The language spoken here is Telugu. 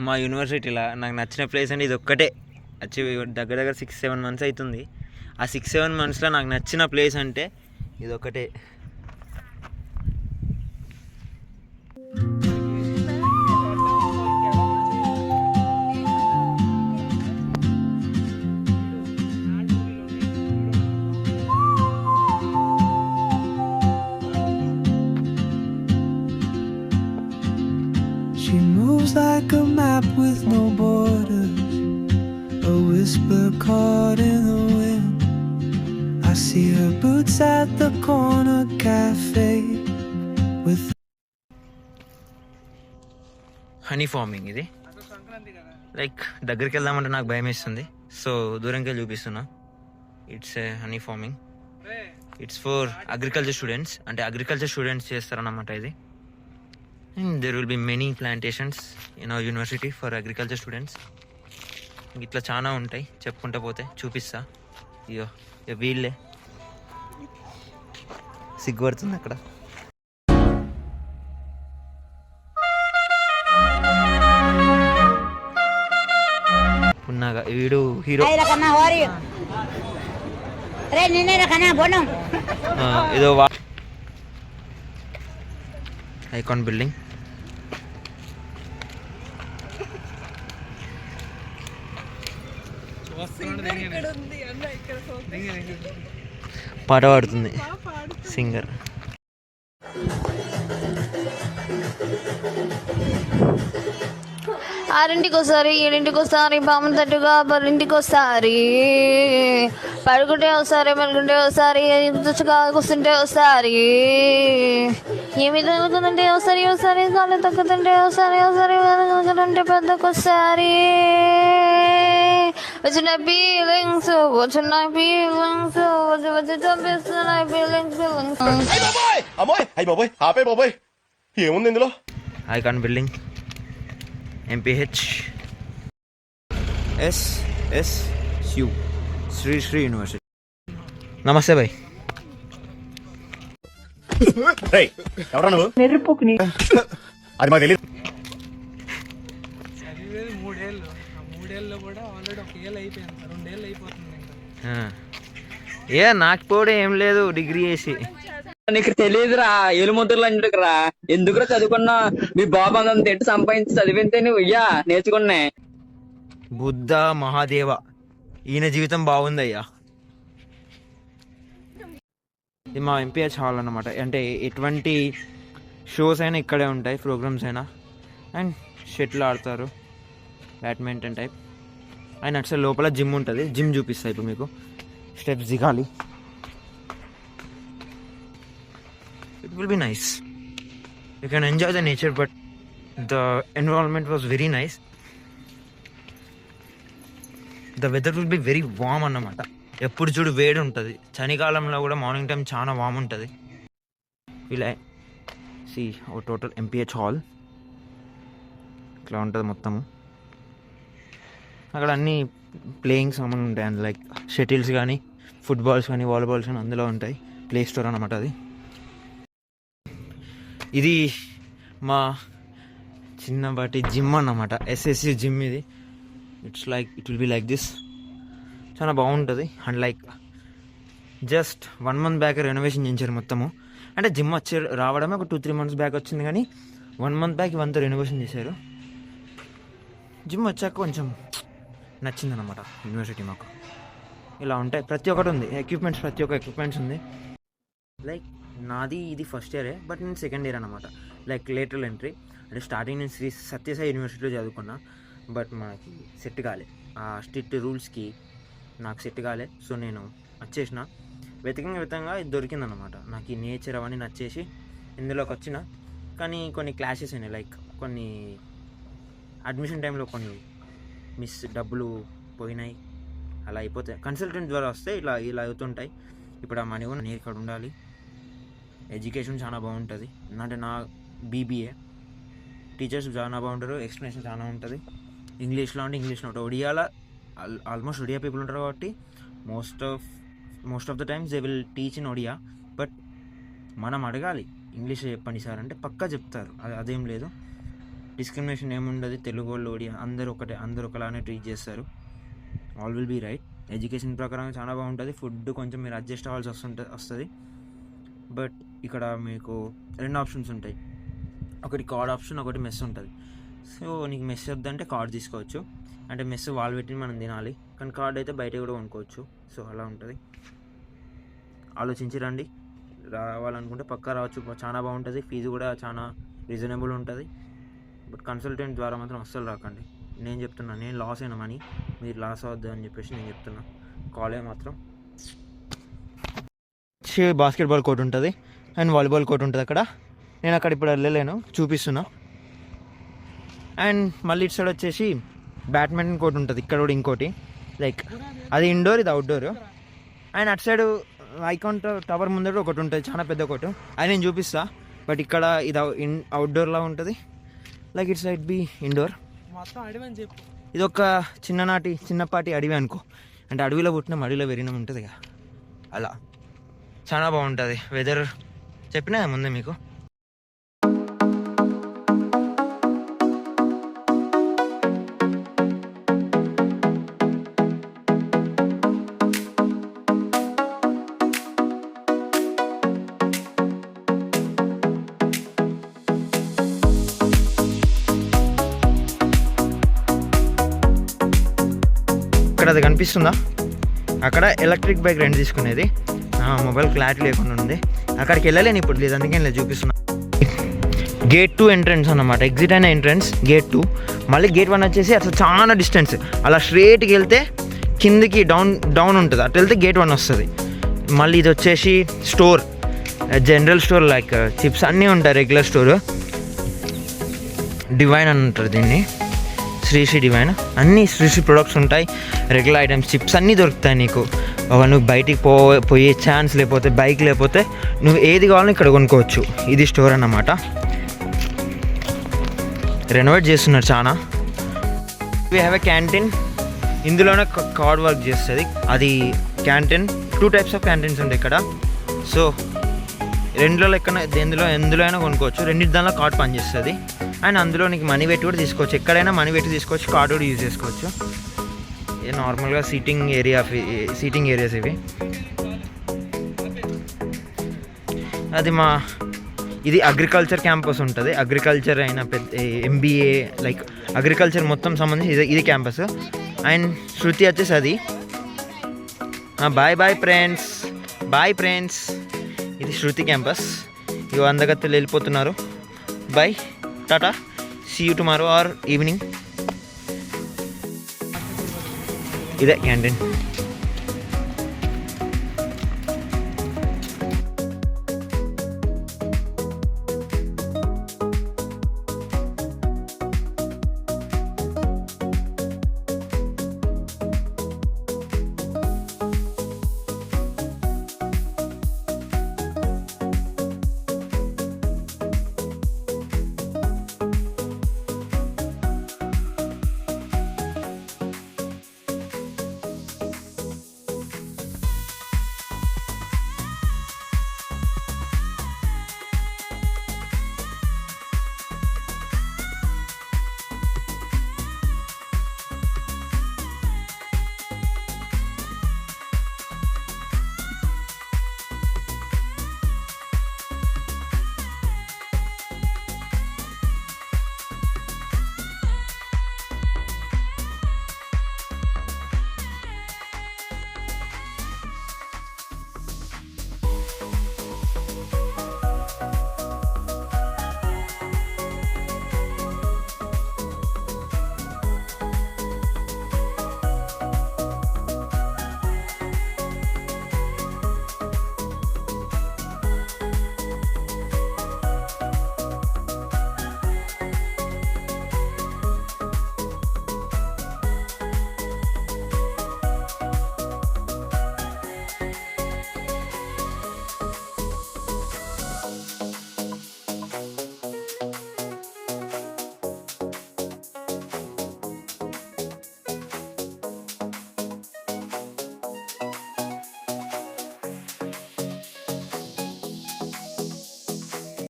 మా యూనివర్సిటీలో నాకు నచ్చిన ప్లేస్ అంటే ఇది ఒక్కటే. వచ్చి దగ్గర దగ్గర 6-7 మంత్స్ అవుతుంది. ఆ 6-7 మంత్స్లో నాకు నచ్చిన ప్లేస్ అంటే ఇది ఒకటే. She moves like a map with no borders, a whisper caught in the wind. I see her boots at the corner cafe with honey farming. ఇది లైక్ దగ్గరికి వెళ్దామంటే నాకు భయం వేస్తుంది, సో దూరంకి వెళ్ళి చూపిస్తున్నా. It's a honey farming. It's for agriculture students, అంటే అగ్రికల్చర్ స్టూడెంట్స్ చేస్తారన్నమాట ఇది. There will be many plantations in our university for agriculture students. ఇట్లా చాలా ఉంటాయి, చెప్పుకుంటా పోతే చూపిస్తా. ఇయో వీళ్ళే, సిగ్గుపడుతుంది అక్కడ. ఉన్నాగా వీడు హీరో. ఏదో ఐకాన్ బిల్డింగ్. పాట పాడుతుంది సింగర్. ఆరింటికి ఒకసారి, ఏడింటికి ఒకసారి, పాములు తట్టుగా పరింటికి ఒకసారి, పడుకుంటే ఒకసారి, పడుకుంటే ఒకసారి, తుచ్చుగా కూర్చుంటే ఒకసారి, ఏమి తగ్గుతుంటే ఒకసారి ఒకసారి, కాళ్ళు తగ్గుతుంటే ఒకసారి ఒకసారి, తగ్గుతుంటే పెద్దకొకసారి. వచ్చిన ఫీలింగ్స్, వచ్చిన ఫీలింగ్స్, వచ్చి వచ్చి చంపిస్తున్నాయి ఫీలింగ్స్. ఏముంది ఇందులో? Icon building, MPH SSU Sri university. నమస్తే భాయ్. ఎవరా నువ్వు? అది మాకు తెలియదు. చదివేది 3 ఏళ్ళు, ఆ 3 ఏళ్ళలో కూడా ఆల్రెడీ 1 ఏళ్ళు అయిపోయింది, 2 ఏళ్ళు అయిపోతుంది ఇంకా. నాకు కూడా ఏం లేదు, డిగ్రీ చేసి. నీకు తెలియదురా, ఏలుముద్రలు అంటుకురా. ఎందుకురా చదువుకున్నా? మీ బాబు అంత ఎట్టు సంపాదించి చదివితే నువ్వు అయ్యా నేర్చుకున్నా. బుద్ధ మహాదేవ, ఈయన జీవితం బాగుందయ్యా. ఇది మా MPH హాల్ అన్నమాట. అంటే ఎటువంటి షోస్ అయినా ఇక్కడే ఉంటాయి, ప్రోగ్రామ్స్ అయినా. అండ్ షటిల్ ఆడతారు, బ్యాడ్మింటన్ టైప్. అండ్ అట్సే లోపల జిమ్ ఉంటుంది, జిమ్ చూపిస్తాయి ఇప్పుడు మీకు. స్టెప్స్ దిగాలి. It will be nice. You can enjoy the nature, but the environment was very nice. The weather will be very warm అన్నమాట. ఎప్పుడు చూడు వేడి ఉంటుంది. చలికాలంలో కూడా మార్నింగ్ టైం చాలా వామ్ ఉంటుంది. ఇలా see our total MPH hall ఇట్లా ఉంటుంది మొత్తము. అక్కడ అన్ని ప్లేయింగ్ సామాన్ ఉంటాయి, అండ్ లైక్ షటిల్స్ కానీ, ఫుట్బాల్స్ కానీ, వాలీబాల్స్ కానీ అందులో ఉంటాయి. ప్లే స్టోర్ అన్నమాట అది. ఇది మా చిన్నపాటి జిమ్ అన్నమాట, SSU జిమ్ ఇది. It's like it will be like this. చాలా బాగుంటుంది. And like just 1 month back renovation చేయించారు మొత్తము. అంటే జిమ్ రావడమే ఒక 2-3 months బ్యాక్ వచ్చింది, కానీ 1 month బ్యాక్ ఇవంతా రెనోవేషన్ చేశారు. జిమ్ వచ్చాక కొంచెం నచ్చిందన్నమాట యూనివర్సిటీ మాకు. ఇలా ఉంటాయి, ప్రతి ఒక్కటి ఉంది ఎక్విప్మెంట్స్, ప్రతి ఒక్క ఎక్విప్మెంట్స్ ఉంది. లైక్ నాది ఇది ఫస్ట్ ఇయరే, బట్ నేను సెకండ్ ఇయర్ అనమాట. Like lateral entry. అంటే స్టార్టింగ్ నేను శ్రీ సత్యసాయి యూనివర్సిటీలో చదువుకున్నా, బట్ మనకి సెట్ కాలే. ఆ స్ట్రిక్ట్ రూల్స్కి నాకు సెట్ కాలే. సో నేను వచ్చేసిన. వెతకంగా ఇది దొరికిందనమాట. నాకు ఈ నేచర్ అవన్నీ నచ్చేసి ఇందులోకి వచ్చిన. కానీ కొన్ని క్లాషెస్ అయినాయి, లైక్ కొన్ని అడ్మిషన్ టైంలో కొన్ని డబ్బులు పోయినాయి, అలా అయిపోతాయి. కన్సల్టెంట్ ద్వారా వస్తే ఇలా ఇలా అవుతుంటాయి. ఇప్పుడు ఆ మనీ కూడా నేను ఇక్కడ ఉండాలి. ఎడ్యుకేషన్ చాలా బాగుంటుంది. అంటే నా BBA టీచర్స్ చాలా బాగుంటారు, ఎక్స్ప్లెనేషన్ చాలా ఉంటుంది. ఇంగ్లీష్లో అంటే ఇంగ్లీష్లో ఉంటుంది. ఒడియాలో ఆల్మోస్ట్ ఒడియా పీపుల్ ఉంటారు కాబట్టి most of the times they will teach in Odia. But మనం అడగాలి, ఇంగ్లీష్లో చెప్పండి సార్ అంటే పక్కా చెప్తారు, అదేం లేదు. డిస్క్రిమినేషన్ ఏముండదు. తెలుగు వాళ్ళు ఒడియా అందరూ ఒకటే, అందరూ ఒకలానే ట్రీట్ చేస్తారు. All will be right. Education ప్రకారం చాలా బాగుంటుంది. ఫుడ్ కొంచెం మీరు అడ్జస్ట్ అవ్వాల్సి వస్తుంది. బట్ ఇక్కడ మీకు 2 ఆప్షన్స్ ఉంటాయి. ఒకటి కార్డ్ ఆప్షన్, ఒకటి మెస్ ఉంటుంది. సో నీకు మెస్ వద్దంటే కార్డ్ తీసుకోవచ్చు. అంటే మెస్ వాళ్ళు పెట్టి మనం తినాలి. కానీ కార్డ్ అయితే బయట కూడా కొనుక్కోవచ్చు. సో అలా ఉంటుంది. ఆలోచించి రండి. రావాలనుకుంటే పక్కా రావచ్చు. చాలా బాగుంటుంది. ఫీజు కూడా చాలా రీజనబుల్ ఉంటుంది. బట్ కన్సల్టెంట్ ద్వారా మాత్రం అస్సలు రాకండి. నేను చెప్తున్నా, నేను లాస్ అయిన మనీ మీరు లాస్ అవ్వద్దు అని చెప్పేసి నేను చెప్తున్నా. కాలేజ్ మాత్రం బాస్కెట్బాల్ కోర్ట్ ఉంటుంది అండ్ వాలీబాల్ కోర్ట్ ఉంటుంది అక్కడ. నేను అక్కడ ఇప్పుడు వెళ్ళలేను, చూపిస్తున్నా. అండ్ మళ్ళీ ఇటు సైడ్ వచ్చేసి బ్యాడ్మింటన్ కోర్ట్ ఉంటుంది. ఇక్కడ కూడా ఇంకోటి, లైక్ అది ఇండోర్, ఇది అవుట్డోర్. అండ్ అటు సైడ్ ఐకాన్ టవర్ ముందర ఒకటి ఉంటుంది, చాలా పెద్ద కోర్టు. అది నేను చూపిస్తా. బట్ ఇక్కడ ఇది అవుట్డోర్లా ఉంటుంది. Like it side be indoor. మొత్తం అడవి అని చెప్పు. ఇది ఒక చిన్నపాటి అడవి అనుకో. అంటే అడవిలో పుట్టినాం, అడవిలో పెరిగినాం ఉంటుంది కదా, అలా చాలా బాగుంటుంది. వెదర్ చెప్పినా ముందే మీకు. ఇక్కడ అది కనిపిస్తుందా, అక్కడ ఎలక్ట్రిక్ బైక్ రెంట్ తీసుకునేది. మొబైల్ క్లారిటీ లేకుండా ఉంది. అక్కడికి వెళ్ళలేను ఇప్పుడు, లేదు అందుకే నేను చూపిస్తున్నా. గేట్ 2 ఎంట్రన్స్ అన్నమాట. ఎగ్జిట్ అయిన ఎంట్రన్స్ గేట్ 2. మళ్ళీ గేట్ 1 వచ్చేసి అసలు చాలా డిస్టెన్స్. అలా స్ట్రేట్కి వెళ్తే కిందికి డౌన్ ఉంటుంది. అటు వెళ్తే గేట్ 1 వస్తుంది. మళ్ళీ ఇది వచ్చేసి store, general store, like chips అన్నీ ఉంటాయి. రెగ్యులర్ స్టోర్, డివైన్ అని అంటారు దీన్ని, శ్రీ డివైన్. అన్నీ శ్రీ ప్రొడక్ట్స్ ఉంటాయి. రెగ్యులర్ ఐటమ్స్, చిప్స్ అన్నీ దొరుకుతాయి నీకు. నువ్వు బయటికి పోయే ఛాన్స్ లేకపోతే, బైక్ లేకపోతే నువ్వు ఏది కావాలో ఇక్కడ కొనుక్కోవచ్చు. ఇది స్టోర్ అన్నమాట. రెనోవేట్ చేస్తున్నారు చాలా. We have a canteen. ఇందులోనే కార్డ్ వర్క్ చేస్తుంది అది క్యాంటీన్. 2 టైప్స్ ఆఫ్ క్యాంటీన్స్ ఉంటాయి ఇక్కడ. సో రెండులో లెక్కన ఎందులో అయినా కొనుక్కోవచ్చు. రెండింటి దానిలో కార్డ్ పనిచేస్తుంది. అండ్ అందులో నీకు మనీ పెట్టి కూడా తీసుకోవచ్చు. ఎక్కడైనా మనీ పెట్టి తీసుకోవచ్చు, కార్డ్ కూడా యూజ్ చేసుకోవచ్చు. ఇది నార్మల్గా సీటింగ్ ఏరియాస్ ఇవి. ఇది అగ్రికల్చర్ క్యాంపస్ ఉంటుంది. అగ్రికల్చర్ అయిన పెద్ద MBA, లైక్ అగ్రికల్చర్ మొత్తం సంబంధించి ఇది క్యాంపస్. అండ్ శృతి వచ్చేసి అది. Bye friends. ఇది శృతి క్యాంపస్. ఇవి అందగత్తెలు వెళ్ళిపోతున్నారు. Bye, tata, see you tomorrow or evening. ఇదే క్యాంటీన్.